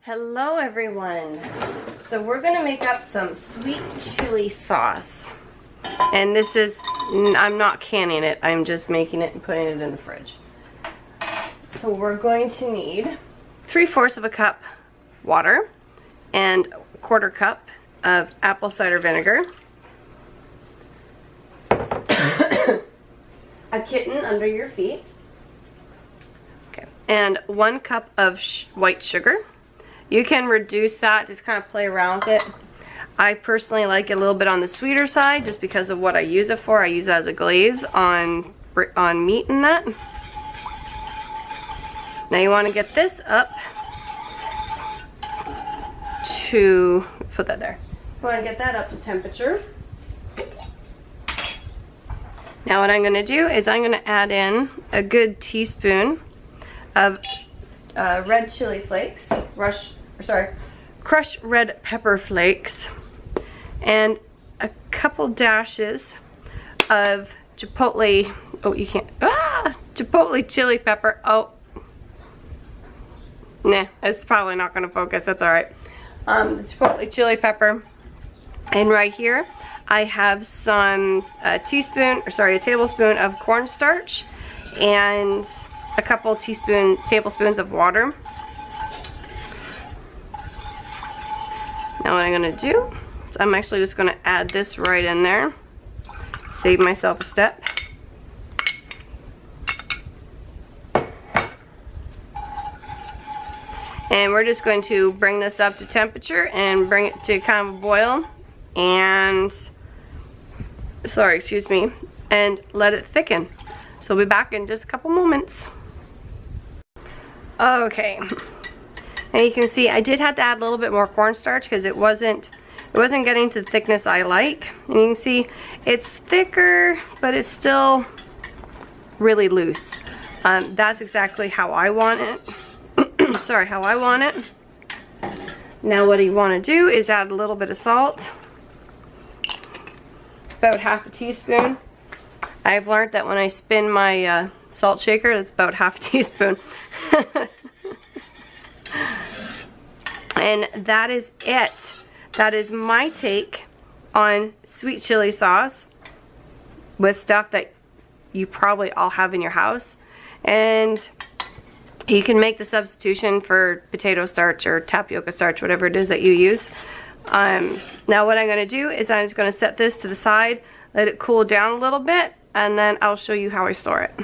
Hello everyone. So we're gonna make up some sweet chili sauce. And this is, I'm not canning it, I'm just making it and putting it in the fridge. So we're going to need 3/4 of a cup water and 1/4 cup of apple cider vinegar. A kitten under your feet. Okay. And 1 cup of white sugar. You can reduce that, just kind of play around with it. I personally like it a little bit on the sweeter side just because of what I use it for. I use it as a glaze on meat and that. Now you want to get this up to, put that there. You want to get that up to temperature. Now what I'm going to do is I'm going to add in a good teaspoon of red chili flakes, crushed red pepper flakes, and a couple dashes of chipotle, chipotle chili pepper. Oh, nah, it's probably not going to focus, that's alright. Chipotle chili pepper, and right here I have some a tablespoon of cornstarch and a couple tablespoons of water. Now what I'm going to do is I'm actually just going to add this right in there. Save myself a step. And we're just going to bring this up to temperature and bring it to kind of a boil and and let it thicken. So we'll be back in just a couple moments. Okay. And you can see I did have to add a little bit more cornstarch because it wasn't getting to the thickness I like. And you can see it's thicker, but it's still really loose. That's exactly how I want it. Sorry, how I want it. Now what you want to do is add a little bit of salt. About ½ teaspoon. I've learned that when I spin my salt shaker, that's about ½ teaspoon. And that is it. That is my take on sweet chili sauce with stuff that you probably all have in your house. And you can make the substitution for potato starch or tapioca starch, whatever it is that you use. Now what I'm going to do is I'm just going to set this to the side, let it cool down a little bit, and then I'll show you how I store it.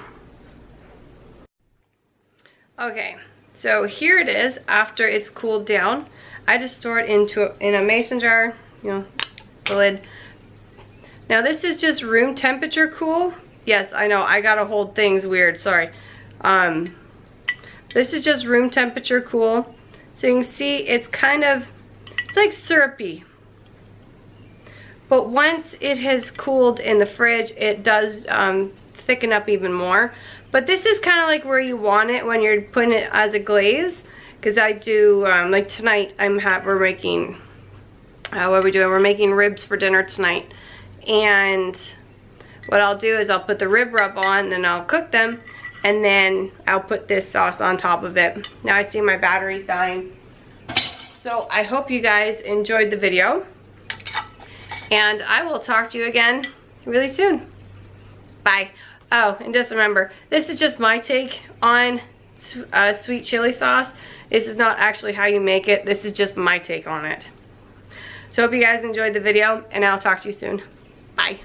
Okay, so here it is after it's cooled down. I just store it in a mason jar, the lid. Now this is just room temperature cool. Yes, I know, I gotta hold things weird, sorry. This is just room temperature cool. So you can see it's like syrupy. But once it has cooled in the fridge, it does thicken up even more. But this is kind of like where you want it when you're putting it as a glaze. Because I do, like tonight, we're making, what are we doing? We're making ribs for dinner tonight. And what I'll do is I'll put the rib rub on, then I'll cook them. And then I'll put this sauce on top of it. Now I see my battery's dying. So I hope you guys enjoyed the video. And I will talk to you again really soon. Bye. Oh, and just remember, this is just my take on sweet chili sauce. This is not actually how you make it. This is just my take on it. So hope you guys enjoyed the video, and I'll talk to you soon. Bye.